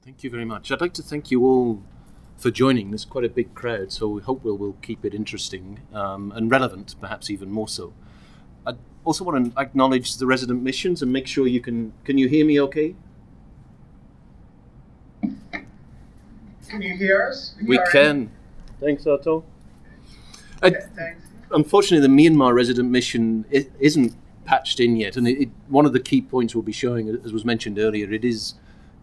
Thank you very much. I'd like to thank you all for joining. There's quite a big crowd, so we hope we'll keep it interesting and relevant, perhaps even more so. I also want to acknowledge the resident missions and make sure you can you hear me okay? Can you hear us? We can. Thanks, Arto. Okay, thanks. Unfortunately, the Myanmar resident mission isn't patched in yet, and one of the key points we'll be showing, as was mentioned earlier, it is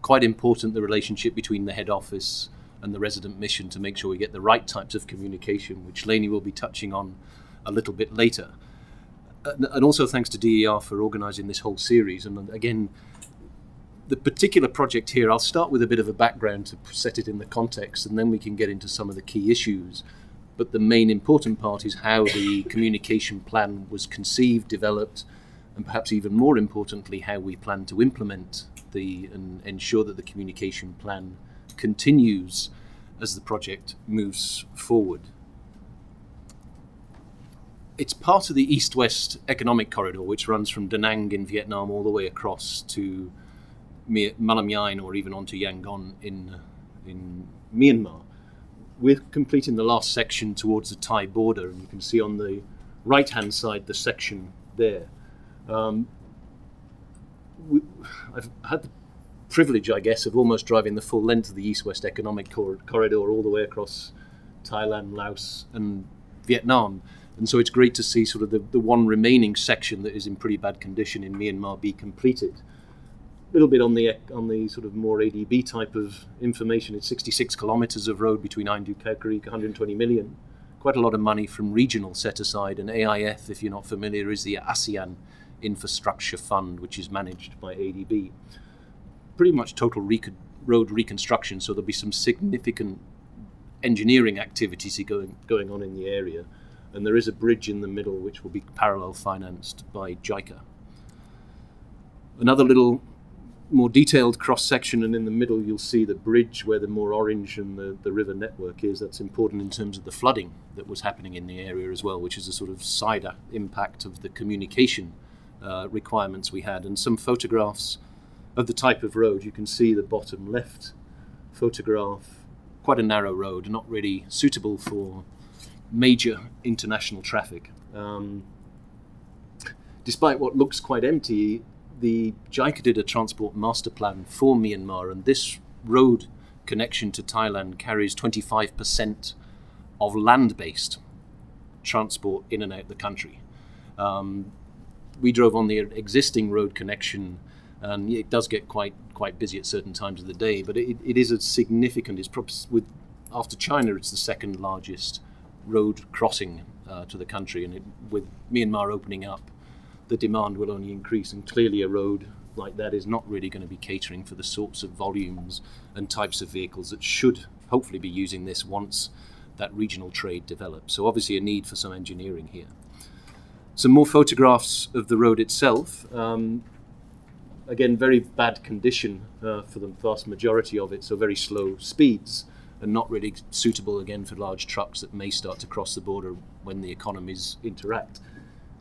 quite important, the relationship between the head office and the resident mission, to make sure we get the right types of communication, which Lainey will be touching on a little bit later. And also thanks to DER for organising this whole series. And again, the particular project here, I'll start with a bit of a background to set it in the context, and then we can get into some of the key issues. But the main important part is how the communication plan was conceived, developed, and perhaps even more importantly, how we plan to implement and ensure that the communication plan continues as the project moves forward. It's part of the East-West Economic Corridor, which runs from Da Nang in Vietnam all the way across to Malam Yain or even onto Yangon in Myanmar. We're completing the last section towards the Thai border, and you can see on the right-hand side the section there. I've had the privilege, I guess, of almost driving the full length of the East-West Economic Corridor all the way across Thailand, Laos and Vietnam. And so it's great to see sort of the one remaining section that is in pretty bad condition in Myanmar be completed. A little bit on the sort of more ADB type of information. It's 66 kilometres of road between Aindu Creek, 120 million. Quite a lot of money from regional set aside, and AIF, if you're not familiar, is the ASEAN Infrastructure Fund, which is managed by ADB. Pretty much total road reconstruction, so there'll be some significant engineering activities going on in the area. And there is a bridge in the middle which will be parallel financed by JICA. Another little more detailed cross-section, and in the middle you'll see the bridge where the more orange and the river network is. That's important in terms of the flooding that was happening in the area as well, which is a sort of side impact of the communication requirements we had. And some photographs of the type of road. You can see the bottom left photograph, quite a narrow road, not really suitable for major international traffic. Despite what looks quite empty, the JICA did a transport master plan for Myanmar, and this road connection to Thailand carries 25% of land-based transport in and out the country. We drove on the existing road connection, and it does get quite busy at certain times of the day, but it is a significant, after China, it's the second largest road crossing to the country, and with Myanmar opening up, the demand will only increase, and clearly a road like that is not really going to be catering for the sorts of volumes and types of vehicles that should hopefully be using this once that regional trade develops. So obviously a need for some engineering here. Some more photographs of the road itself. Again, very bad condition for the vast majority of it, so very slow speeds and not really suitable again for large trucks that may start to cross the border when the economies interact.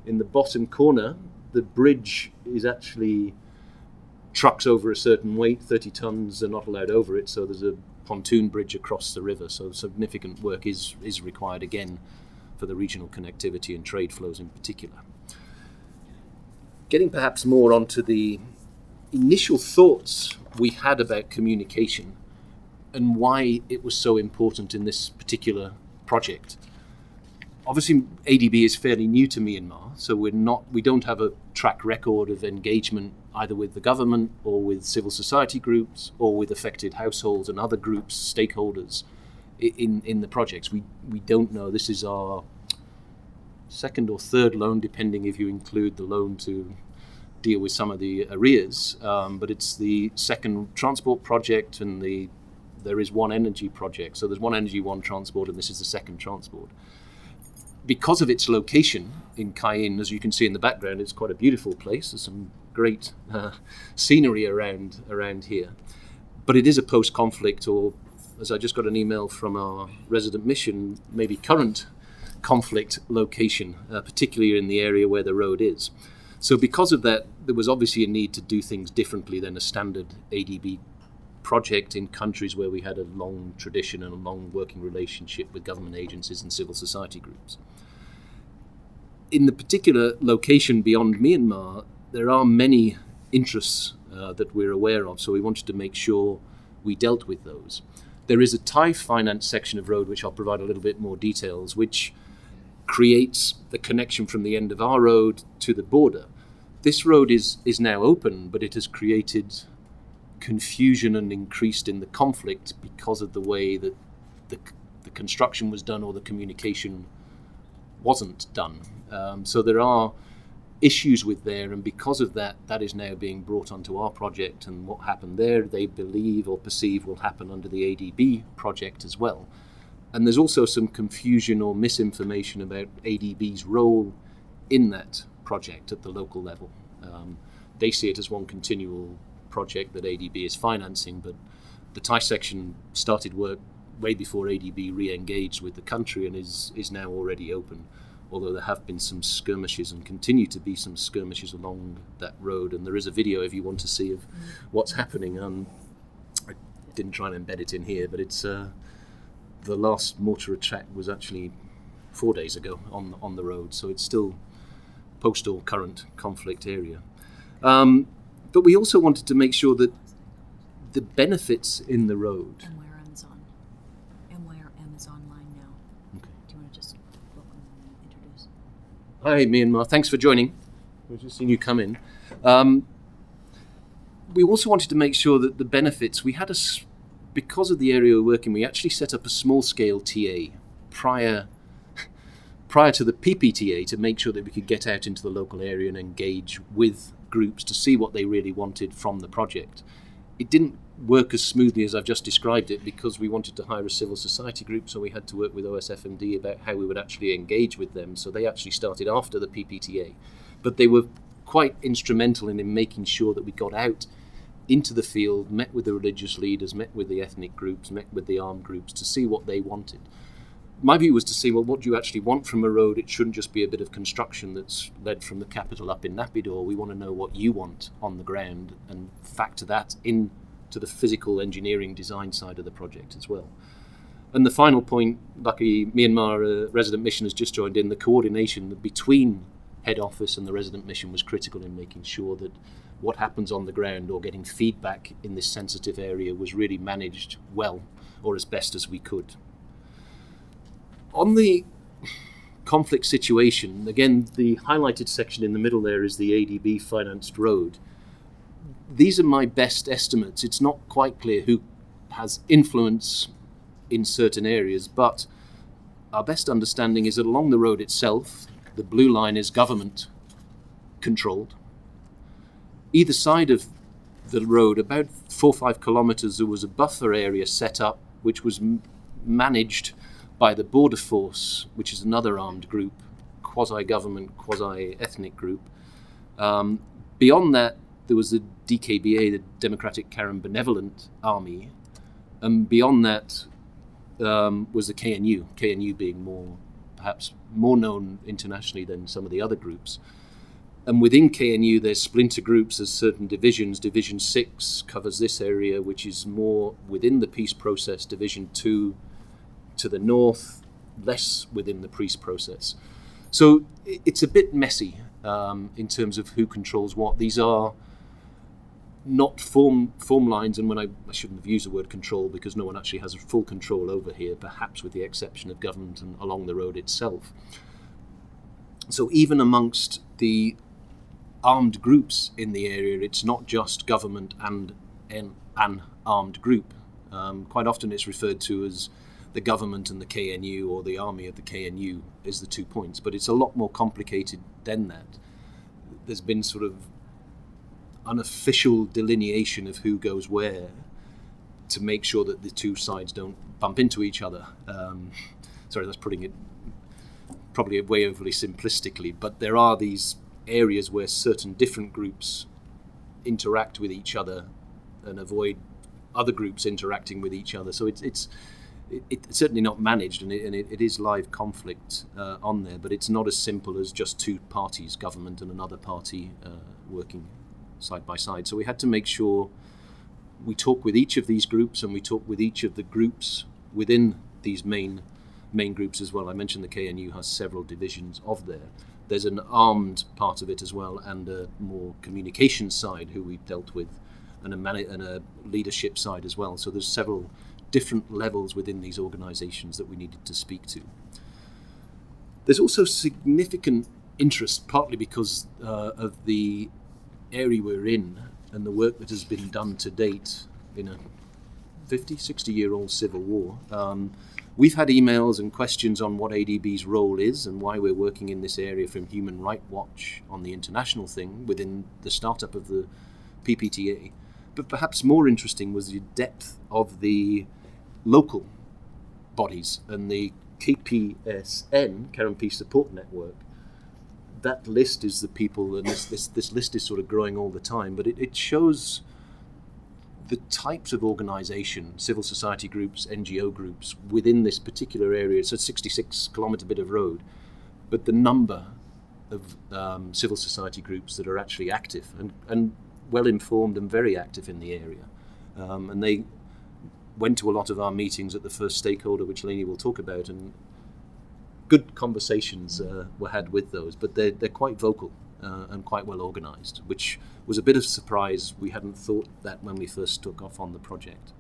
In the bottom corner, the bridge is actually trucks over a certain weight, 30 tons are not allowed over it, so there's a pontoon bridge across the river, so significant work is required again for the regional connectivity and trade flows in particular. Getting perhaps more onto the initial thoughts we had about communication and why it was so important in this particular project. Obviously, ADB is fairly new to Myanmar, so we don't have a track record of engagement either with the government or with civil society groups or with affected households and other groups, stakeholders in the projects. We don't know. This is our second or third loan, depending if you include the loan to deal with some of the arrears, but it's the second transport project, and there is one energy project. So there's one energy, one transport, and this is the second transport. Because of its location in Cayenne, as you can see in the background, it's quite a beautiful place. There's some great scenery around here. But it is a post-conflict, or as I just got an email from our resident mission, maybe current conflict location, particularly in the area where the road is. So because of that, there was obviously a need to do things differently than a standard ADB project in countries where we had a long tradition and a long working relationship with government agencies and civil society groups. In the particular location beyond Myanmar, there are many interests that we're aware of, so we wanted to make sure we dealt with those. There is a Thai finance section of road, which I'll provide a little bit more details, which creates the connection from the end of our road to the border. This road is now open, but it has created confusion and increased in the conflict because of the way that the construction was done or the communication wasn't done. So there are issues with there, and because of that, that is now being brought onto our project, and what happened there they believe or perceive will happen under the ADB project as well. And there's also some confusion or misinformation about ADB's role in that project at the local level. They see it as one continual project that ADB is financing, but the Thai section started work way before ADB re-engaged with the country and is now already open, although there have been some skirmishes and continue to be some skirmishes along that road. And there is a video if you want to see of what's happening. I didn't try and embed it in here, but it's the last mortar attack was actually 4 days ago on the road, so it's still postal current conflict area. But we also wanted to make sure that the benefits in the road. MYRM is online now. Okay. Do you want to just welcome and introduce? Hi, Myanmar. Thanks for joining. We've just seen you come in. We also wanted to make sure that the benefits, we had because of the area we're working, we actually set up a small-scale TA prior to the PPTA to make sure that we could get out into the local area and engage with groups to see what they really wanted from the project. It didn't work as smoothly as I've just described it because we wanted to hire a civil society group, so we had to work with OSFMD about how we would actually engage with them. So they actually started after the PPTA, but they were quite instrumental in making sure that we got out into the field, met with the religious leaders, met with the ethnic groups, met with the armed groups to see what they wanted. My view was to see, well, what do you actually want from a road? It shouldn't just be a bit of construction that's led from the capital up in Naypyidaw. We want to know what you want on the ground and factor that into the physical engineering design side of the project as well. And the final point, luckily Myanmar resident mission has just joined in. The coordination between head office and the resident mission was critical in making sure that what happens on the ground or getting feedback in this sensitive area was really managed well, or as best as we could. On the conflict situation, again, the highlighted section in the middle there is the ADB financed road. These are my best estimates. It's not quite clear who has influence in certain areas, but our best understanding is that along the road itself, the blue line is government controlled. Either side of the road, about 4 or 5 kilometers, there was a buffer area set up which was managed by the Border Force, which is another armed group, quasi-government, quasi-ethnic group. Beyond that, there was the DKBA, the Democratic Karen Benevolent Army, and beyond that was the KNU being perhaps more known internationally than some of the other groups. And within KNU, there's splinter groups, there's certain divisions. Division 6 covers this area, which is more within the peace process. Division 2 to the north, less within the peace process. So it's a bit messy in terms of who controls what. These are not form lines, and when I shouldn't have used the word control because no one actually has full control over here, perhaps with the exception of government and along the road itself. So even amongst the armed groups in the area, it's not just government and an armed group. Quite often it's referred to as the government and the KNU, or the army of the KNU, is the 2 points. But it's a lot more complicated than that. There's been sort of unofficial delineation of who goes where to make sure that the two sides don't bump into each other. Sorry, that's putting it probably way overly simplistically, but there are these areas where certain different groups interact with each other and avoid other groups interacting with each other. So it's certainly not managed, and it is live conflict on there, but it's not as simple as just two parties, government and another party, working side by side. So we had to make sure we talk with each of these groups, and we talk with each of the groups within these main groups as well. I mentioned the KNU has several divisions of there. There's an armed part of it as well, and a more communication side who we've dealt with, and a leadership side as well. So there's several different levels within these organizations that we needed to speak to. There's also significant interest, partly because of the area we're in and the work that has been done to date in a 50, 60-year-old civil war. We've had emails and questions on what ADB's role is and why we're working in this area from Human Rights Watch on the international thing within the startup of the PPTA. But perhaps more interesting was the depth of the local bodies and the KPSN, Care and Peace Support Network. That list is the people, and this list is sort of growing all the time, but it shows the types of organisation, civil society groups, NGO groups within this particular area. It's a 66-kilometre bit of road, but the number of civil society groups that are actually active and well-informed and very active in the area. And they went to a lot of our meetings at the first stakeholder, which Lainey will talk about, and good conversations were had with those, but they're quite vocal and quite well organised, which was a bit of surprise. We hadn't thought that when we first took off on the project.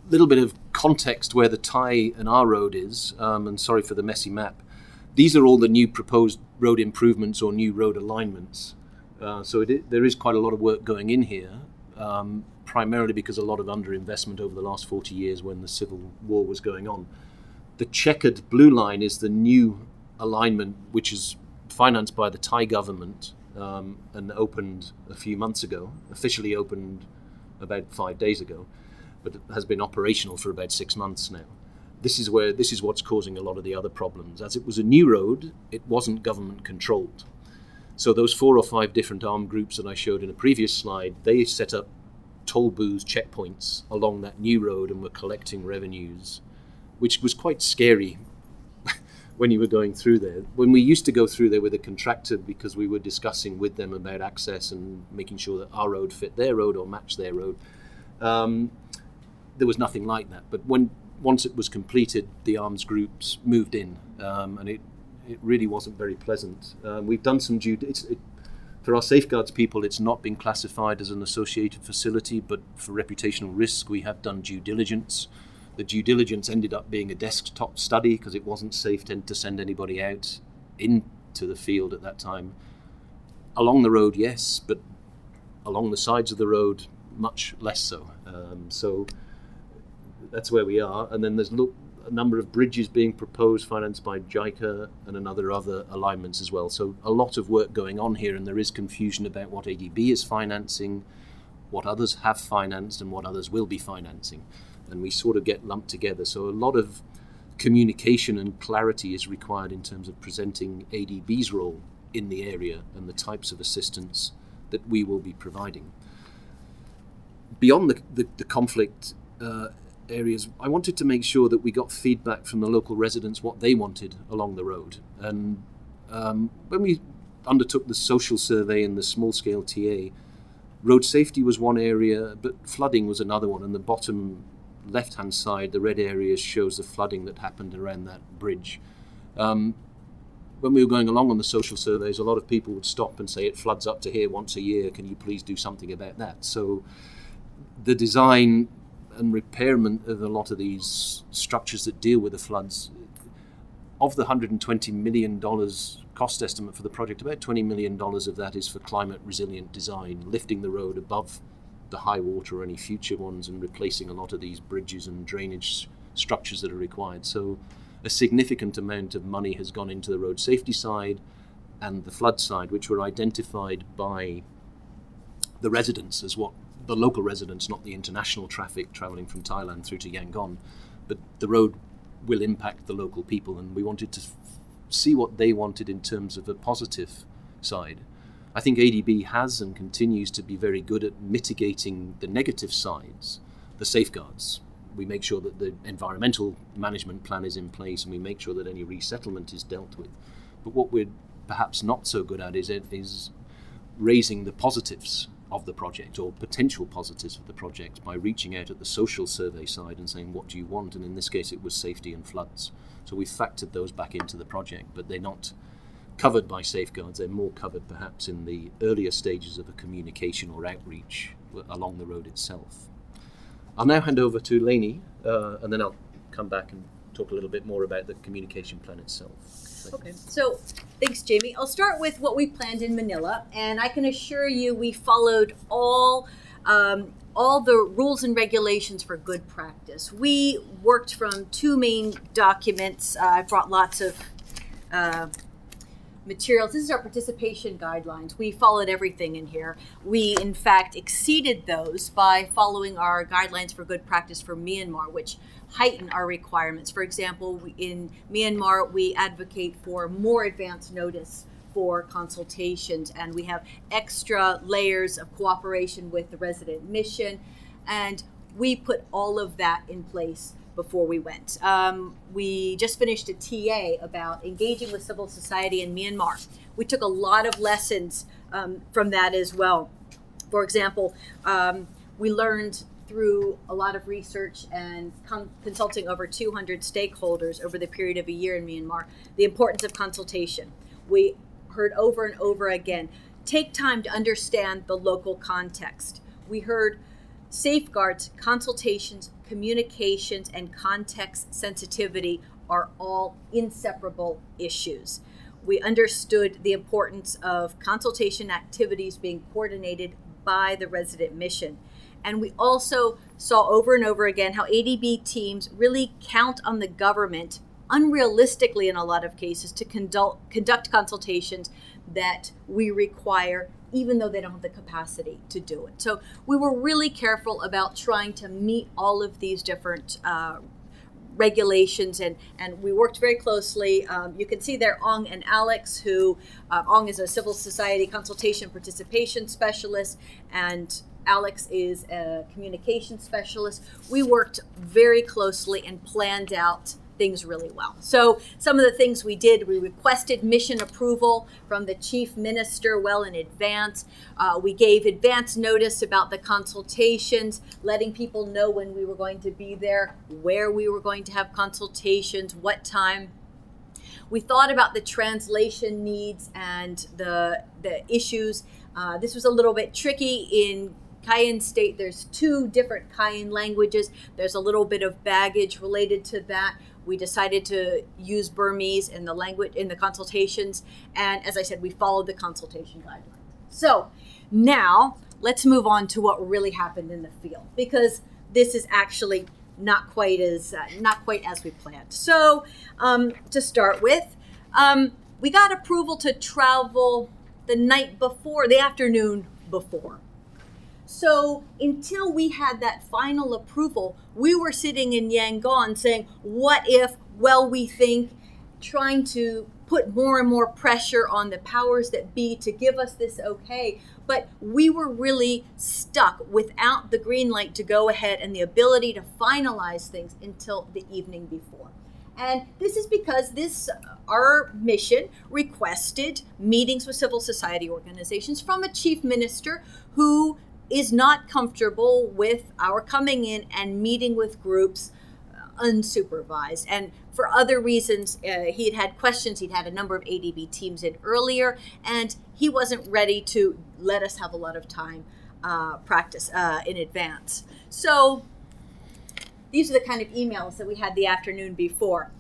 Little bit of context where the Thai and our road is, and sorry for the messy map. These are all the new proposed road improvements or new road alignments. So there is quite a lot of work going in here, primarily because a lot of underinvestment over the last 40 years when the civil war was going on. The checkered blue line is the new alignment, which is financed by the Thai government and opened a few months ago, officially opened about 5 days ago, but it has been operational for about 6 months now. This is what's causing a lot of the other problems. As it was a new road, it wasn't government controlled. So those 4 or 5 different armed groups that I showed in a previous slide, they set up toll booths, checkpoints along that new road and were collecting revenues, which was quite scary when you were going through there. When we used to go through there with a contractor, because we were discussing with them about access and making sure that our road fit their road or matched their road, there was nothing like that. But once it was completed, the arms groups moved in, and it really wasn't very pleasant. We've done some for our safeguards people, it's not been classified as an associated facility, but for reputational risk, we have done due diligence. The due diligence ended up being a desktop study because it wasn't safe to send anybody out into the field at that time. Along the road, yes, but along the sides of the road, much less so. So that's where we are. And then there's a number of bridges being proposed, financed by JICA and other alignments as well. So a lot of work going on here, and there is confusion about what ADB is financing, what others have financed, and what others will be financing. And we sort of get lumped together. So a lot of communication and clarity is required in terms of presenting ADB's role in the area and the types of assistance that we will be providing. Beyond the conflict areas, I wanted to make sure that we got feedback from the local residents what they wanted along the road. And when we undertook the social survey and the small-scale TA, road safety was one area, but flooding was another one. And the bottom left-hand side, the red area, shows the flooding that happened around that bridge. When we were going along on the social surveys, a lot of people would stop and say, it floods up to here once a year, can you please do something about that? So the design and repairment of a lot of these structures that deal with the floods, of the $120 million cost estimate for the project, about $20 million of that is for climate resilient design, lifting the road above the high water or any future ones and replacing a lot of these bridges and drainage structures that are required. So a significant amount of money has gone into the road safety side and the flood side, which were identified by the residents as what the local residents, not the international traffic traveling from Thailand through to Yangon, but the road will impact the local people, and we wanted to see what they wanted in terms of a positive side. I think ADB has and continues to be very good at mitigating the negative sides, the safeguards. We make sure that the environmental management plan is in place, and we make sure that any resettlement is dealt with. But what we're perhaps not so good at is raising the positives of the project or potential positives of the project by reaching out at the social survey side and saying, what do you want? And in this case, it was safety and floods. So we factored those back into the project, but they're not covered by safeguards. They're more covered perhaps in the earlier stages of a communication or outreach along the road itself. I'll now hand over to Lainey, and then I'll come back and talk a little bit more about the communication plan itself. Okay, so thanks, Jamie. I'll start with what we planned in Manila, and I can assure you we followed all the rules and regulations for good practice. We worked from two main documents. I brought lots of materials. This is our participation guidelines. We followed everything in here. We, in fact, exceeded those by following our guidelines for good practice for Myanmar, which heighten our requirements. For example, in Myanmar, we advocate for more advance notice for consultations, and we have extra layers of cooperation with the resident mission, and we put all of that in place before we went. We just finished a TA about engaging with civil society in Myanmar. We took a lot of lessons from that as well. For example, we learned through a lot of research and consulting over 200 stakeholders over the period of a year in Myanmar, the importance of consultation. We heard over and over again, take time to understand the local context. We heard safeguards, consultations, communications, and context sensitivity are all inseparable issues. We understood the importance of consultation activities being coordinated by the resident mission. And we also saw over and over again how ADB teams really count on the government, unrealistically in a lot of cases, to conduct consultations that we require, even though they don't have the capacity to do it. So we were really careful about trying to meet all of these different regulations, and we worked very closely. You can see there Ong and Alex, who Ong is a civil society consultation participation specialist, and Alex is a communication specialist. We worked very closely and planned out things really well. So some of the things we did, we requested mission approval from the chief minister well in advance. We gave advance notice about the consultations, letting people know when we were going to be there, where we were going to have consultations, what time. We thought about the translation needs and the issues. This was a little bit tricky. In Cayenne State, there's 2 different Cayenne languages. There's a little bit of baggage related to that. We decided to use Burmese in the language, in the consultations. And as I said, we followed the consultation guidelines. So now let's move on to what really happened in the field, because this is actually not quite as we planned. So to start with, we got approval to travel the afternoon before. So until we had that final approval, we were sitting in Yangon saying, what if, well, we think, trying to put more and more pressure on the powers that be to give us this okay. But we were really stuck without the green light to go ahead and the ability to finalize things until the evening before. And this is because our mission requested meetings with civil society organizations from a chief minister who is not comfortable with our coming in and meeting with groups unsupervised. And for other reasons, he had questions. He'd had a number of ADB teams in earlier, and he wasn't ready to let us have a lot of time practice in advance. So these are the kind of emails that we had the afternoon before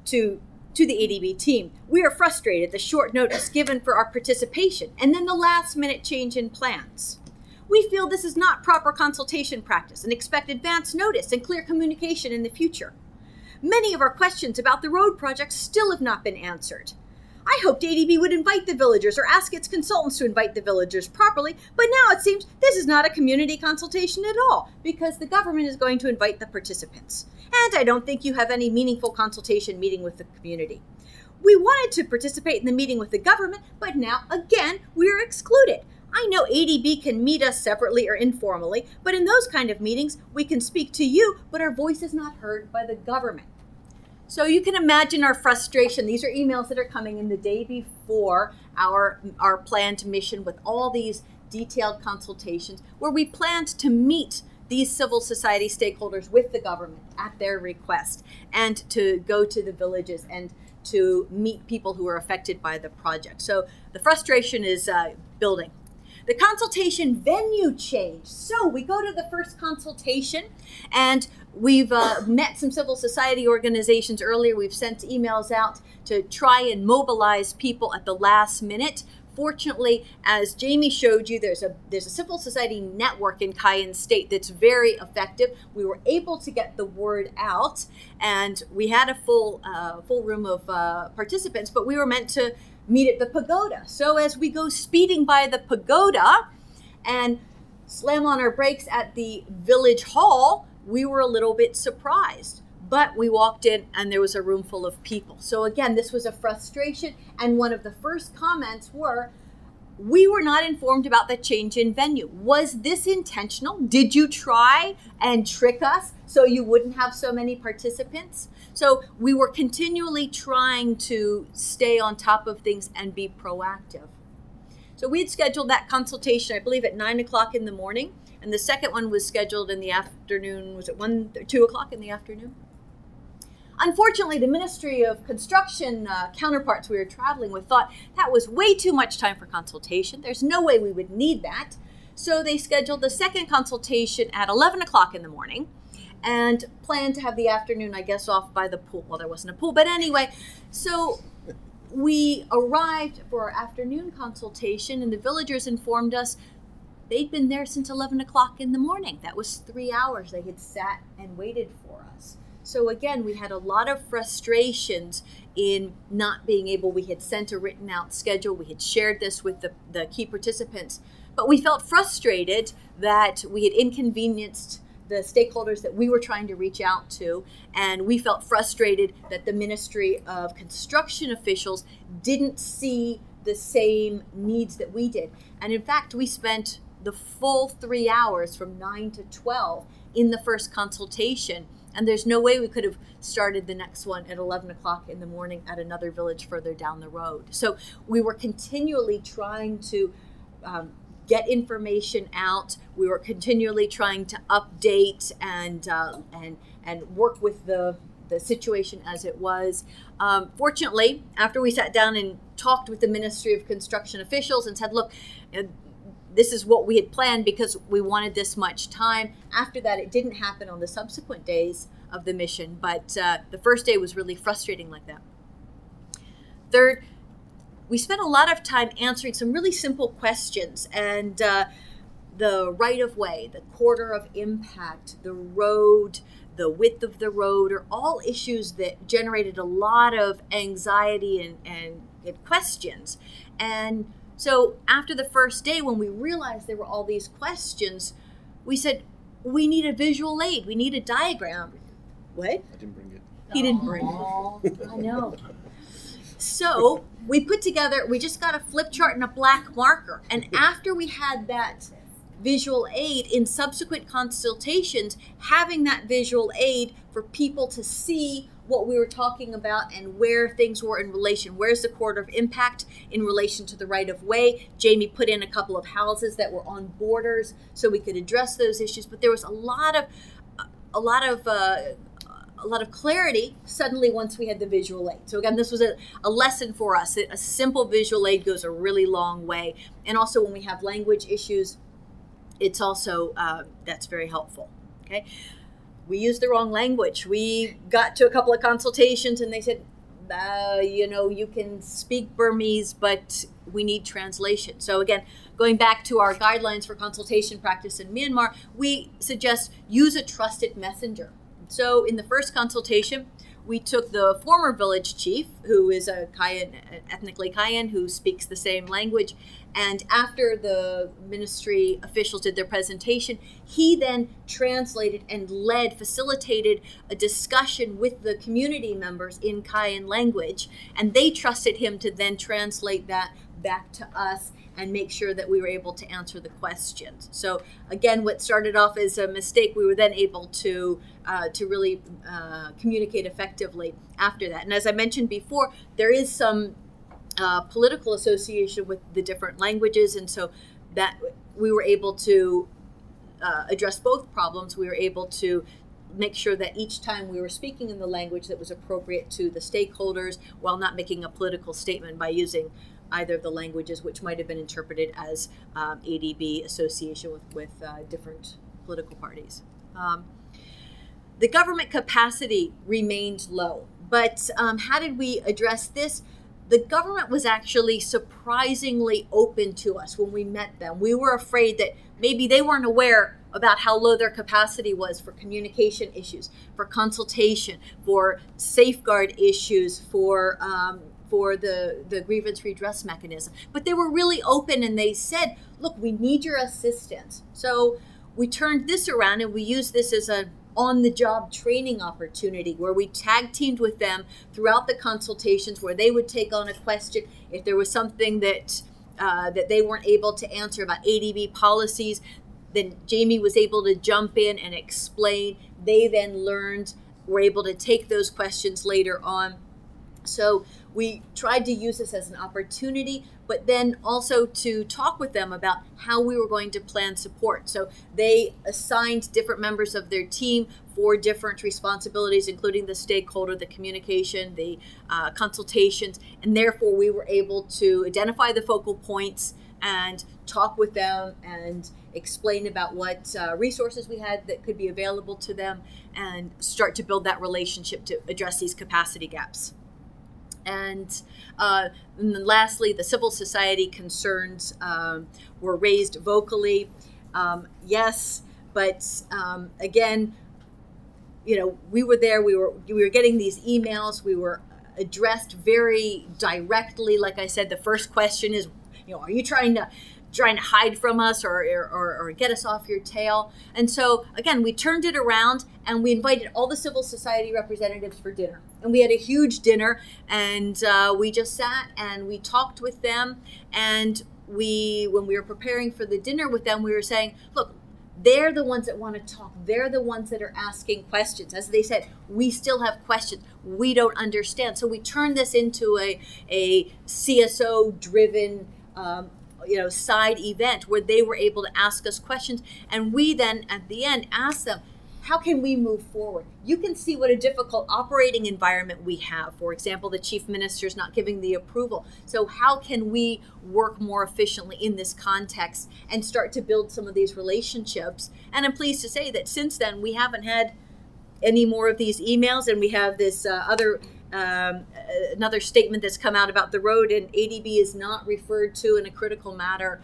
to the ADB team. We are frustrated the short notice given for our participation and then the last minute change in plans. We feel this is not proper consultation practice and expect advance notice and clear communication in the future. Many of our questions about the road project still have not been answered. I hoped ADB would invite the villagers or ask its consultants to invite the villagers properly, but now it seems this is not a community consultation at all because the government is going to invite the participants. And I don't think you have any meaningful consultation meeting with the community. We wanted to participate in the meeting with the government, but now, again, we are excluded. I know ADB can meet us separately or informally, but in those kind of meetings, we can speak to you, but our voice is not heard by the government. So you can imagine our frustration. These are emails that are coming in the day before our planned mission with all these detailed consultations where we planned to meet these civil society stakeholders with the government at their request, and to go to the villages and to meet people who are affected by the project. So the frustration is building. The consultation venue changed. So we go to the first consultation, and we've met some civil society organizations earlier. We've sent emails out to try and mobilize people at the last minute. Fortunately, as Jamie showed you, there's a civil society network in Cayenne State that's very effective. We were able to get the word out, and we had a full room of participants, but we were meant to meet at the pagoda. So as we go speeding by the pagoda and slam on our brakes at the village hall, we were a little bit surprised. But we walked in and there was a room full of people. So again, this was a frustration. And one of the first comments were, we were not informed about the change in venue. Was this intentional? Did you try and trick us so you wouldn't have so many participants? So we were continually trying to stay on top of things and be proactive. So we had scheduled that consultation, I believe, at 9 o'clock in the morning. And the second one was scheduled in the afternoon. Was it 1 or 2 o'clock in the afternoon? Unfortunately, the Ministry of Construction counterparts we were traveling with thought that was way too much time for consultation. There's no way we would need that. So they scheduled the second consultation at 11 o'clock in the morning and planned to have the afternoon, I guess, off by the pool. Well, there wasn't a pool, but anyway. So we arrived for our afternoon consultation, and the villagers informed us they'd been there since 11 o'clock in the morning. That was 3 hours they had sat and waited for us. So again, we had a lot of frustrations in not being able, we had sent a written out schedule, we had shared this with the key participants, but we felt frustrated that we had inconvenienced the stakeholders that we were trying to reach out to, and we felt frustrated that the Ministry of Construction officials didn't see the same needs that we did. And in fact, we spent the full 3 hours from 9 to 12 in the first consultation. And there's no way we could have started the next one at 11 o'clock in the morning at another village further down the road. So we were continually trying to get information out. We were continually trying to update and work with the situation as it was. Fortunately, after we sat down and talked with the Ministry of Construction officials and said, look, this is what we had planned because we wanted this much time. After that, it didn't happen on the subsequent days of the mission, but the first day was really frustrating like that. Third, we spent a lot of time answering some really simple questions, and the right-of-way, the quarter of impact, the road, the width of the road are all issues that generated a lot of anxiety and questions. And so after the first day, when we realized there were all these questions, we said, we need a visual aid. We need a diagram. What? I didn't bring it. He didn't bring it. I know. So we put together, we just got a flip chart and a black marker. And after we had that visual aid in subsequent consultations, having that visual aid for people to see what we were talking about and where things were in relation. Where's the quarter of impact in relation to the right of way? Jamie put in a couple of houses that were on borders so we could address those issues. But there was a lot of clarity suddenly once we had the visual aid. So again, this was a lesson for us. A simple visual aid goes a really long way. And also when we have language issues, it's also, that's very helpful, okay? We used the wrong language. We got to a couple of consultations and they said, you can speak Burmese, but we need translation. So again, going back to our guidelines for consultation practice in Myanmar, we suggest use a trusted messenger. So in the first consultation, we took the former village chief, who is a Cayenne, ethnically Cayenne, who speaks the same language. And after the ministry officials did their presentation, he then translated and facilitated a discussion with the community members in Cayenne language. And they trusted him to then translate that back to us and make sure that we were able to answer the questions. So again, what started off as a mistake, we were then able to really communicate effectively after that. And as I mentioned before, there is some political association with the different languages, and so that we were able to address both problems. We were able to make sure that each time we were speaking in the language that was appropriate to the stakeholders, while not making a political statement by using either of the languages, which might have been interpreted as ADB association with different political parties. The government capacity remained low, but how did we address this? The government was actually surprisingly open to us when we met them. We were afraid that maybe they weren't aware about how low their capacity was for communication issues, for consultation, for safeguard issues, for the grievance redress mechanism. But they were really open and they said, look, we need your assistance. So we turned this around and we used this as an on-the-job training opportunity where we tag teamed with them throughout the consultations, where they would take on a question if there was something that they weren't able to answer about ADB policies. Then Jamie was able to jump in and explain. They then learned, were able to take those questions later on. So we tried to use this as an opportunity, but then also to talk with them about how we were going to plan support. So they assigned different members of their team for different responsibilities, including the stakeholder, the communication, the consultations, and therefore we were able to identify the focal points and talk with them and explain about what resources we had that could be available to them and start to build that relationship to address these capacity gaps. And then lastly, the civil society concerns were raised vocally. Yes, but again, we were there. We were getting these emails. We were addressed very directly. Like I said, the first question is, are you trying to hide from us or get us off your tail? And so again, we turned it around and we invited all the civil society representatives for dinner. And we had a huge dinner, and we just sat and we talked with them. And when we were preparing for the dinner with them, we were saying, look, they're the ones that want to talk. They're the ones that are asking questions. As they said, we still have questions. We don't understand. So we turned this into a CSO-driven side event where they were able to ask us questions. And we then, at the end, asked them, how can we move forward? You can see what a difficult operating environment we have. For example, the chief minister's not giving the approval. So how can we work more efficiently in this context and start to build some of these relationships? And I'm pleased to say that since then, we haven't had any more of these emails, and we have this another statement that's come out about the road, and ADB is not referred to in a critical manner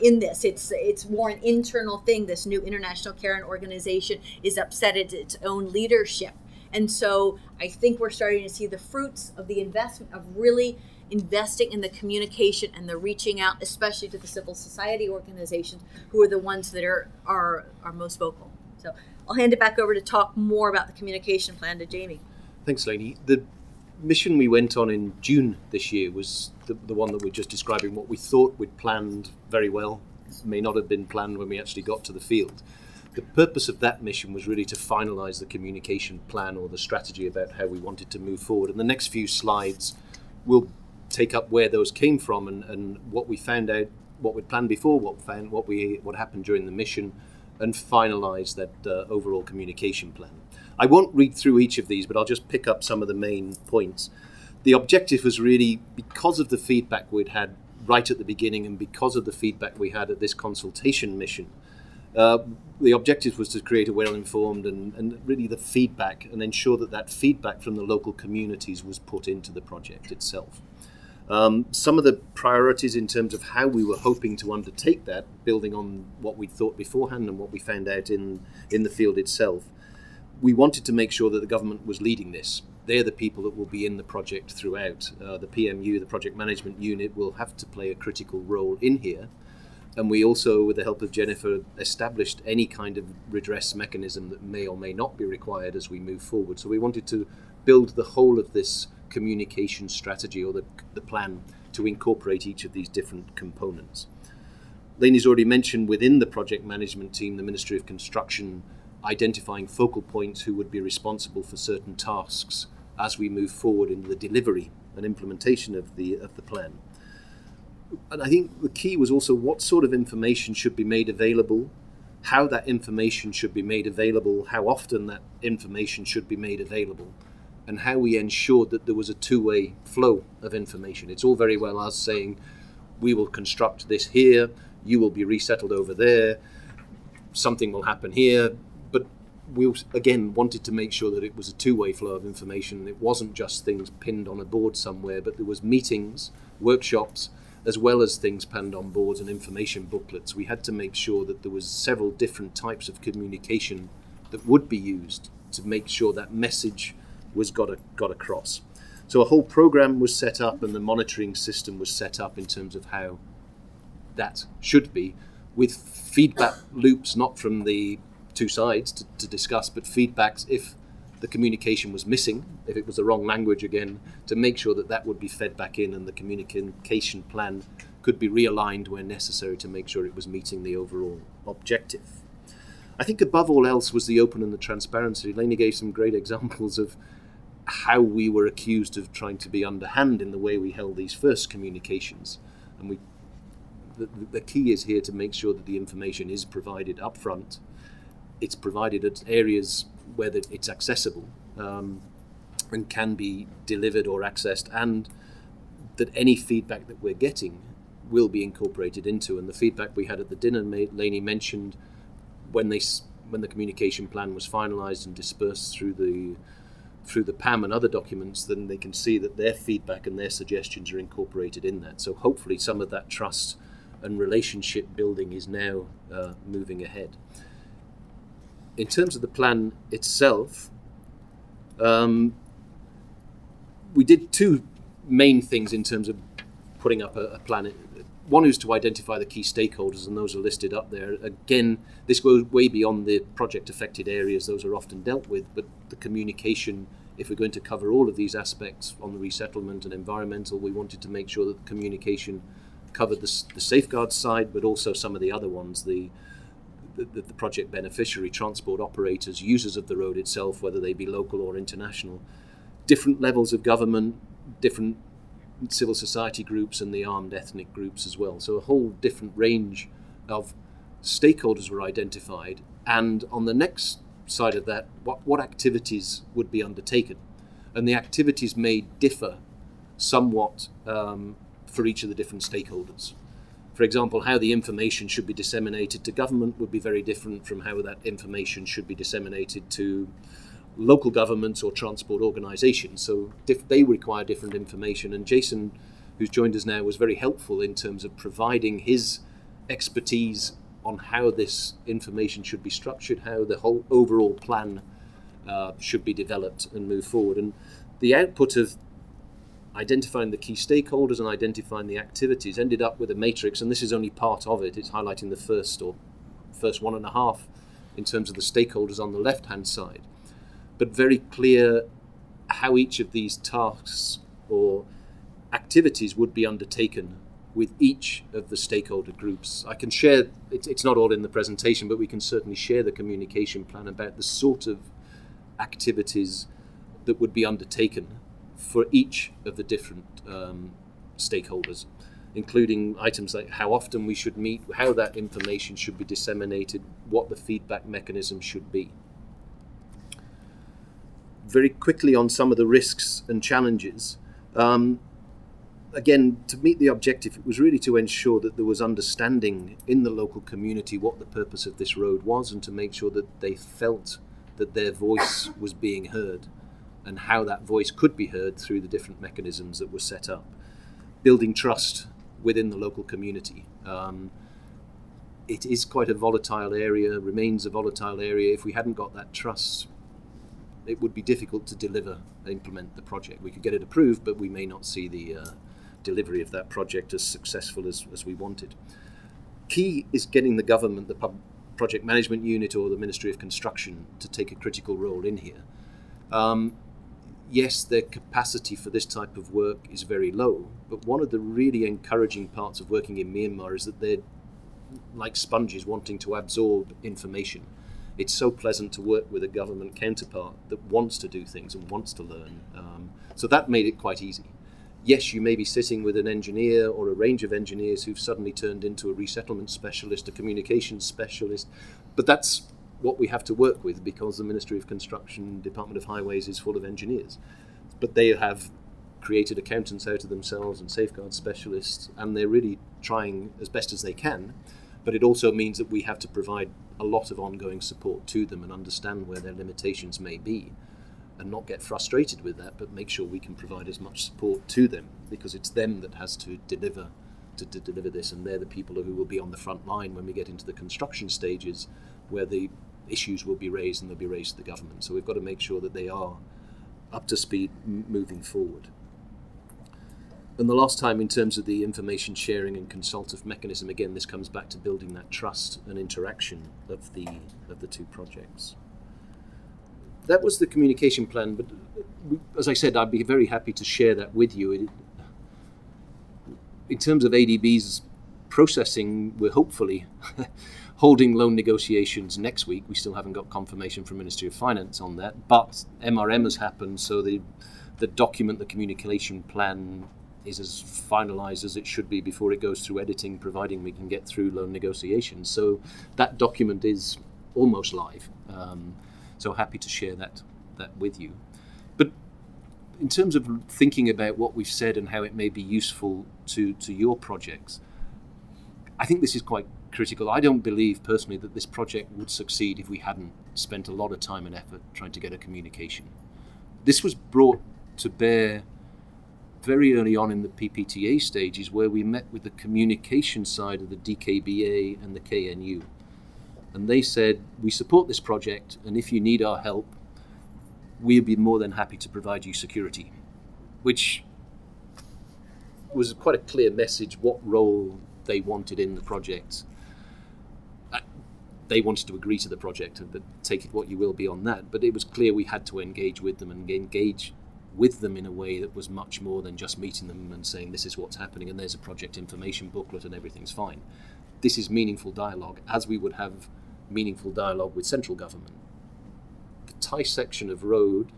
in this. It's more an internal thing. This new International Karen organization is upset at its own leadership. And so I think we're starting to see the fruits of the investment of really investing in the communication and the reaching out, especially to the civil society organizations who are the ones that are most vocal. So I'll hand it back over to talk more about the communication plan to Jamie. Thanks, Lainey. The mission we went on in June this year was the one that we're just describing. What we thought we'd planned very well may not have been planned when we actually got to the field. The purpose of that mission was really to finalise the communication plan or the strategy about how we wanted to move forward. And the next few slides will take up where those came from and what we found out, what we'd planned before, what happened during the mission, and finalise that overall communication plan. I won't read through each of these, but I'll just pick up some of the main points. The objective was really, because of the feedback we'd had right at the beginning and because of the feedback we had at this consultation mission, the objective was to create a well-informed and really the feedback and ensure that feedback from the local communities was put into the project itself. Some of the priorities in terms of how we were hoping to undertake that, building on what we thought beforehand and what we found out in the field itself, we wanted to make sure that the government was leading this. They're the people that will be in the project throughout. The PMU, the Project Management Unit, will have to play a critical role in here. And we also, with the help of Jennifer, established any kind of redress mechanism that may or may not be required as we move forward. So we wanted to build the whole of this communication strategy or the plan to incorporate each of these different components. Lainey's already mentioned within the project management team, the Ministry of Construction identifying focal points who would be responsible for certain tasks as we move forward in the delivery and implementation of the plan. And I think the key was also what sort of information should be made available, how that information should be made available, how often that information should be made available, and how we ensured that there was a two-way flow of information. It's all very well us saying, we will construct this here, you will be resettled over there, something will happen here, but we again wanted to make sure that it was a two-way flow of information. It wasn't just things pinned on a board somewhere, but there was meetings, workshops, as well as things penned on boards and information booklets. We had to make sure that there was several different types of communication that would be used to make sure that message was got across. So a whole program was set up and the monitoring system was set up in terms of how that should be, with feedback loops, not from the two sides to discuss, but feedbacks if the communication was missing, if it was the wrong language again, to make sure that that would be fed back in and the communication plan could be realigned where necessary to make sure it was meeting the overall objective. I think above all else was the open and the transparency. Lainey gave some great examples of how we were accused of trying to be underhand in the way we held these first communications. And the key is here to make sure that the information is provided up front. It's provided at areas where it's accessible and can be delivered or accessed, and that any feedback that we're getting will be incorporated into. And the feedback we had at the dinner, Lainey mentioned, when the communication plan was finalised and dispersed through the PAM and other documents, then they can see that their feedback and their suggestions are incorporated in that. So hopefully some of that trust and relationship building is now moving ahead. In terms of the plan itself, we did two main things in terms of putting up a plan. One is to identify the key stakeholders, and those are listed up there. Again, this goes way beyond the project affected areas. Those are often dealt with, but the communication, if we're going to cover all of these aspects on the resettlement and environmental, we wanted to make sure that the communication covered the safeguard side, but also some of the other ones, the project beneficiary, transport operators, users of the road itself, whether they be local or international, different levels of government, different civil society groups, and the armed ethnic groups as well. So a whole different range of stakeholders were identified. And on the next side of that, what activities would be undertaken. And the activities may differ somewhat for each of the different stakeholders. For example, how the information should be disseminated to government would be very different from how that information should be disseminated to local governments or transport organisations. So they require different information. And Jason, who's joined us now, was very helpful in terms of providing his expertise on how this information should be structured, how the whole overall plan should be developed and move forward. And the output of identifying the key stakeholders and identifying the activities ended up with a matrix, and this is only part of it. It's highlighting the first 1.5 in terms of the stakeholders on the left-hand side, but very clear how each of these tasks or activities would be undertaken with each of the stakeholder groups. I can share, it's not all in the presentation, but we can certainly share the communication plan about the sort of activities that would be undertaken for each of the different stakeholders, including items like how often we should meet, how that information should be disseminated, what the feedback mechanism should be. Very quickly on some of the risks and challenges. Again, to meet the objective, it was really to ensure that there was understanding in the local community what the purpose of this road was, and to make sure that they felt that their voice was being heard and how that voice could be heard through the different mechanisms that were set up. Building trust within the local community. It is quite a volatile area, remains a volatile area. If we hadn't got that trust, it would be difficult to deliver and implement the project. We could get it approved, but we may not see the delivery of that project as successful as we wanted. Key is getting the government, the project management unit or the Ministry of Construction to take a critical role in here. Yes, their capacity for this type of work is very low, but one of the really encouraging parts of working in Myanmar is that they're like sponges wanting to absorb information. It's so pleasant to work with a government counterpart that wants to do things and wants to learn. So that made it quite easy. yes, you may be sitting with an engineer or a range of engineers who've suddenly turned into a resettlement specialist, a communications specialist, but that's what we have to work with because the Ministry of Construction, Department of Highways is full of engineers. But they have created accountants out of themselves and safeguard specialists, and they're really trying as best as they can. But it also means that we have to provide a lot of ongoing support to them and understand where their limitations may be, and not get frustrated with that, but make sure we can provide as much support to them, because it's them that has to deliver this, and they're the people who will be on the front line when we get into the construction stages, where the issues will be raised and they'll be raised to the government. So we've got to make sure that they are up to speed moving forward. And the last time, in terms of the information sharing and consultative mechanism, again, this comes back to building that trust and interaction of the two projects. That was the communication plan, but as I said, I'd be very happy to share that with you. In terms of ADB's processing, we're hopefully holding loan negotiations next week. We still haven't got confirmation from Ministry of Finance on that, but MRM has happened, so the document, the communication plan, is as finalised as it should be before it goes through editing, providing we can get through loan negotiations. So that document is almost live. So happy to share that with you. But in terms of thinking about what we've said and how it may be useful to your projects, I think this is quite critical. I don't believe personally that this project would succeed if we hadn't spent a lot of time and effort trying to get a communication. This was brought to bear very early on in the PPTA stages, where we met with the communication side of the DKBA and the KNU. And they said, we support this project, and if you need our help, we'll be more than happy to provide you security, which was quite a clear message what role they wanted in the project. They wanted to agree to the project, but take it what you will beyond that. But it was clear we had to engage with them, and engage with them in a way that was much more than just meeting them and saying this is what's happening and there's a project information booklet and everything's fine. This is meaningful dialogue, as we would have meaningful dialogue with central government. The Thai section of road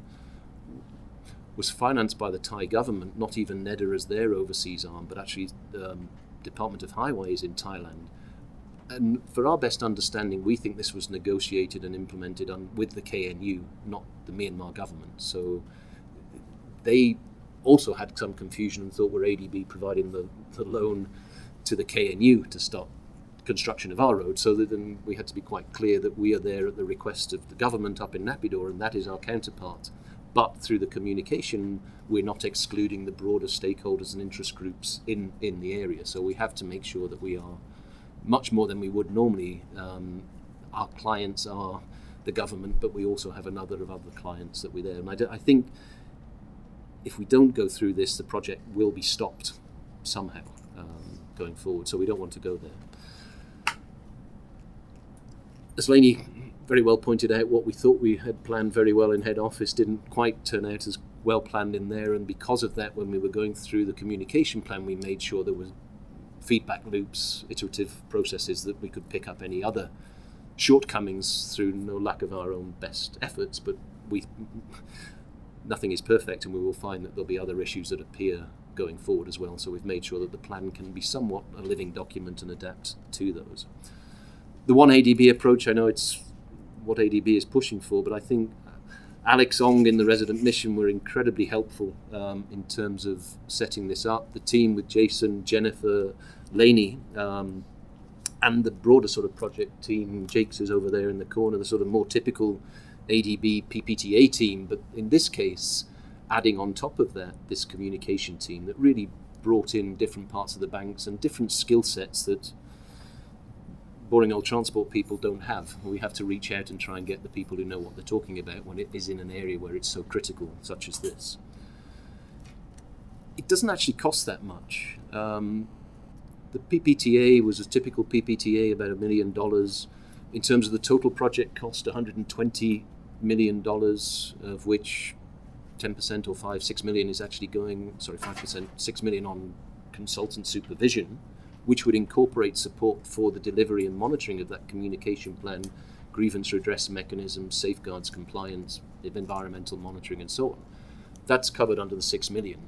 was financed by the Thai government, not even NEDA as their overseas arm, but actually Department of Highways in Thailand. And for our best understanding, we think this was negotiated and implemented with the KNU, not the Myanmar government. So they also had some confusion and thought we're ADB providing the loan to the KNU to start construction of our road. So then we had to be quite clear that we are there at the request of the government up in Naypyidaw, and that is our counterpart. But through the communication, we're not excluding the broader stakeholders and interest groups in the area. So we have to make sure that we are much more than we would normally. Our clients are the government, but we also have another of other clients that we're there. And I think if we don't go through this, the project will be stopped somehow going forward. So we don't want to go there. As Lainey very well pointed out, what we thought we had planned very well in head office didn't quite turn out as well planned in there. And because of that, when we were going through the communication plan, we made sure there was feedback loops, iterative processes, that we could pick up any other shortcomings through no lack of our own best efforts. But nothing is perfect, and we will find that there'll be other issues that appear going forward as well. So we've made sure that the plan can be somewhat a living document and adapt to those. The one ADB approach, I know it's what ADB is pushing for, but I think Alex Ong in the resident mission were incredibly helpful in terms of setting this up. The team with Jason, Jennifer, Lainey, and the broader sort of project team, Jake's is over there in the corner, the sort of more typical ADB PPTA team, but in this case, adding on top of that, this communication team that really brought in different parts of the banks and different skill sets that boring old transport people don't have. We have to reach out and try and get the people who know what they're talking about when it is in an area where it's so critical, such as this. It doesn't actually cost that much. The PPTA was a typical PPTA, about $1 million. In terms of the total project cost, $120 million, of which 10% or 6 million is actually going, 5%, 6 million on consultant supervision, which would incorporate support for the delivery and monitoring of that communication plan, grievance redress mechanisms, safeguards, compliance, environmental monitoring, and so on. That's covered under the 6 million.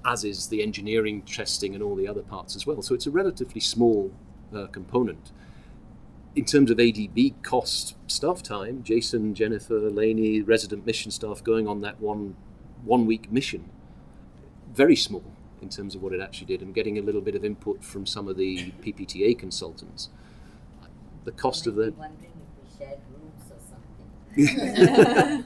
as is the engineering testing and all the other parts as well. So it's a relatively small component. In terms of ADB cost, staff time, Jason, Jennifer, Lainey, resident mission staff going on that one week mission, very small in terms of what it actually did, and getting a little bit of input from some of the PPTA consultants. The cost of that. Wondering if we shared rooms or something.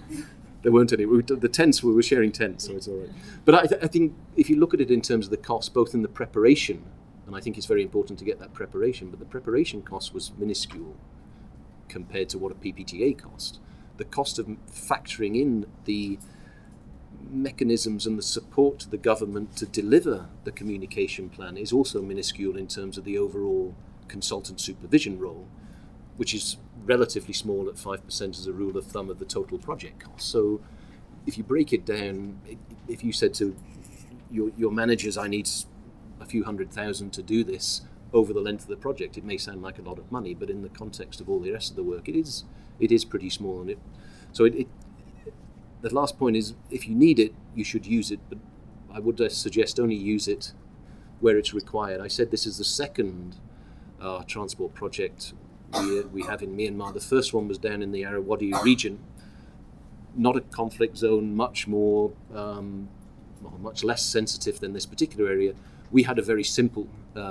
There weren't any. The tents, we were sharing tents, so it's all right. But I think if you look at it in terms of the cost, both in the preparation, and I think it's very important to get that preparation, but the preparation cost was minuscule compared to what a PPTA cost. The cost of factoring in the mechanisms and the support to the government to deliver the communication plan is also minuscule in terms of the overall consultant supervision role, which is relatively small at 5% as a rule of thumb of the total project cost. So if you break it down, if you said to your managers, I need a few $100,000 to do this over the length of the project, it may sound like a lot of money, but in the context of all the rest of the work, it is pretty small. And the last point is, if you need it, you should use it, but I would suggest only use it where it's required. I said this is the second transport project we have in Myanmar. The first one was down in the Irrawaddy region, not a conflict zone, much less sensitive than this particular area. We had a very simple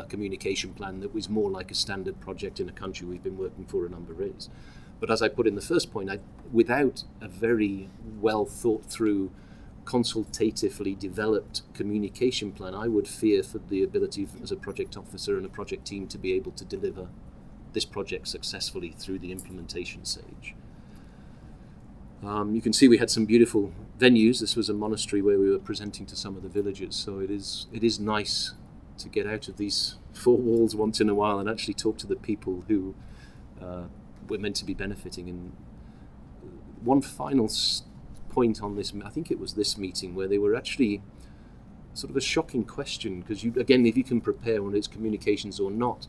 communication plan that was more like a standard project in a country we've been working for a number of years. But as I put in the first point, without a very well thought through, consultatively developed communication plan, I would fear for the ability as a project officer and a project team to be able to deliver this project successfully through the implementation stage. You can see we had some beautiful venues. This was a monastery where we were presenting to some of the villagers, so it is nice to get out of these four walls once in a while and actually talk to the people who we're meant to be benefiting. And one final point on this, I think it was this meeting, where they were actually sort of a shocking question, because again, if you can prepare when it's communications or not,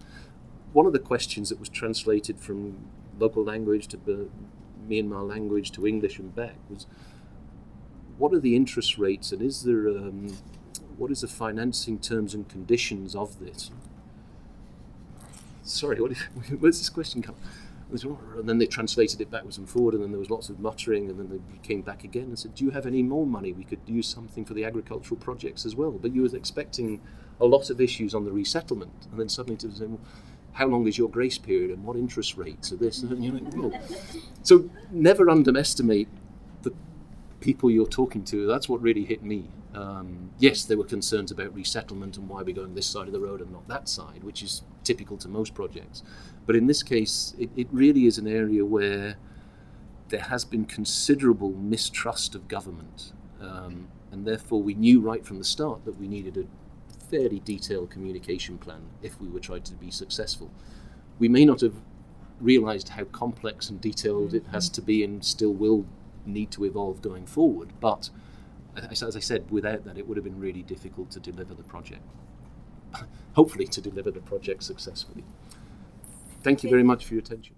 one of the questions that was translated from local language to Myanmar language to English and back was, what are the interest rates, and is there what is the financing terms and conditions of this? Sorry, where's this question come? And then they translated it backwards and forward, and then there was lots of muttering, and then they came back again and said, do you have any more money? We could use something for the agricultural projects as well. But you were expecting a lot of issues on the resettlement, and then suddenly to say, well, how long is your grace period, and what interest rates are this? And you're like, whoa. So never underestimate the people you're talking to. That's what really hit me. Yes, there were concerns about resettlement and why we're going this side of the road and not that side, which is typical to most projects. But in this case, it really is an area where there has been considerable mistrust of government. And therefore we knew right from the start that we needed a fairly detailed communication plan if we were trying to be successful. We may not have realized how complex and detailed it has to be, and still will need to evolve going forward. But as I said, without that, it would have been really difficult to deliver the project. Hopefully to deliver the project successfully. Thank you very much for your attention.